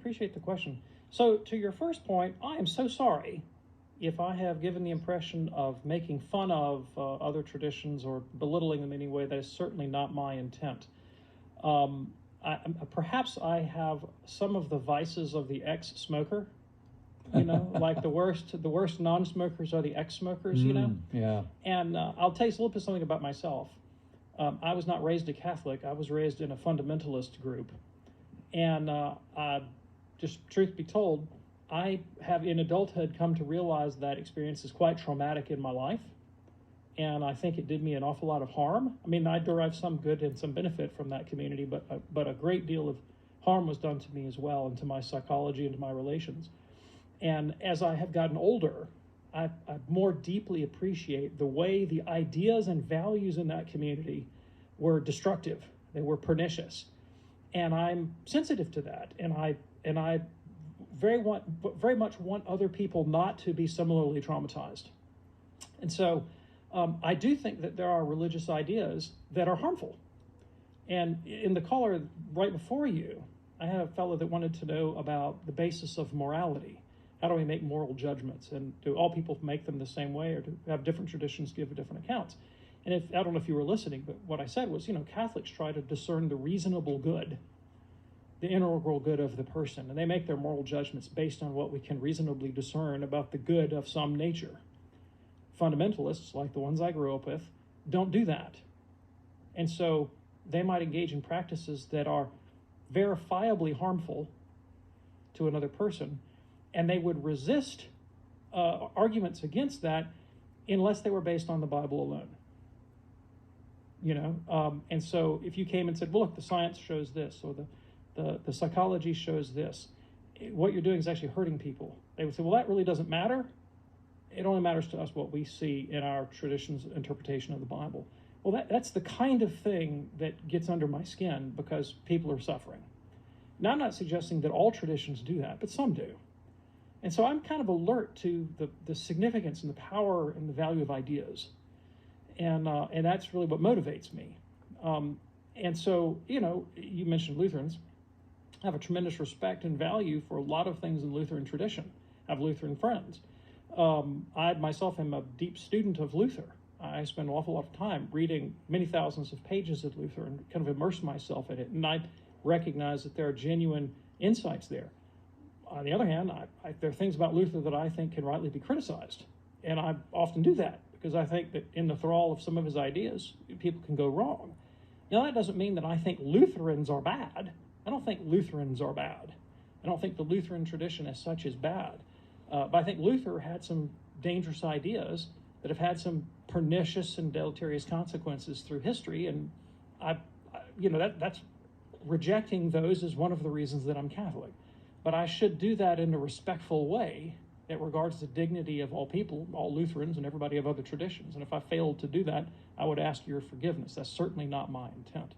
Appreciate the question. So to your first point, I am so sorry if I have given the impression of making fun of other traditions or belittling them in any way. That is certainly not my intent. Perhaps I have some of the vices of the ex-smoker. Like the worst non-smokers are the ex-smokers. Yeah. And I'll tell you a little bit something about myself. I was not raised a Catholic. I was raised in a fundamentalist group, and just truth be told, I have in adulthood come to realize that experience is quite traumatic in my life, and I think it did me an awful lot of harm. I mean, I derive some good and some benefit from that community, but a great deal of harm was done to me as well, and to my psychology and to my relations. And as I have gotten older, I more deeply appreciate the way the ideas and values in that community were destructive. They were pernicious, and I'm sensitive to that. And I very much want other people not to be similarly traumatized. And so I do think that there are religious ideas that are harmful. And in the caller right before you, I had a fellow that wanted to know about the basis of morality. How do we make moral judgments? And do all people make them the same way, or do have different traditions give different accounts? And I don't know if you were listening, but what I said was, Catholics try to discern the reasonable good, the integral good of the person, and they make their moral judgments based on what we can reasonably discern about the good of some nature. Fundamentalists, like the ones I grew up with, don't do that. And so they might engage in practices that are verifiably harmful to another person, and they would resist arguments against that unless they were based on the Bible alone. And so if you came and said, well, look, the science shows this, or the psychology shows this, what you're doing is actually hurting people. They would say, well, that really doesn't matter. It only matters to us what we see in our tradition's interpretation of the Bible. Well, that's the kind of thing that gets under my skin because people are suffering. Now, I'm not suggesting that all traditions do that, but some do. And so I'm kind of alert to the significance and the power and the value of ideas. And that's really what motivates me. And so, you mentioned Lutherans. I have a tremendous respect and value for a lot of things in Lutheran tradition. I have Lutheran friends. I myself am a deep student of Luther. I spend an awful lot of time reading many thousands of pages of Luther and kind of immerse myself in it. And I recognize that there are genuine insights there. On the other hand, there are things about Luther that I think can rightly be criticized. And I often do that because I think that in the thrall of some of his ideas, people can go wrong. Now, that doesn't mean that I think Lutherans are bad. I don't think Lutherans are bad. I don't think the Lutheran tradition as such is bad. But I think Luther had some dangerous ideas that have had some pernicious and deleterious consequences through history. And that's rejecting those is one of the reasons that I'm Catholic. But I should do that in a respectful way that regards the dignity of all people, all Lutherans and everybody of other traditions. And if I failed to do that, I would ask your forgiveness. That's certainly not my intent.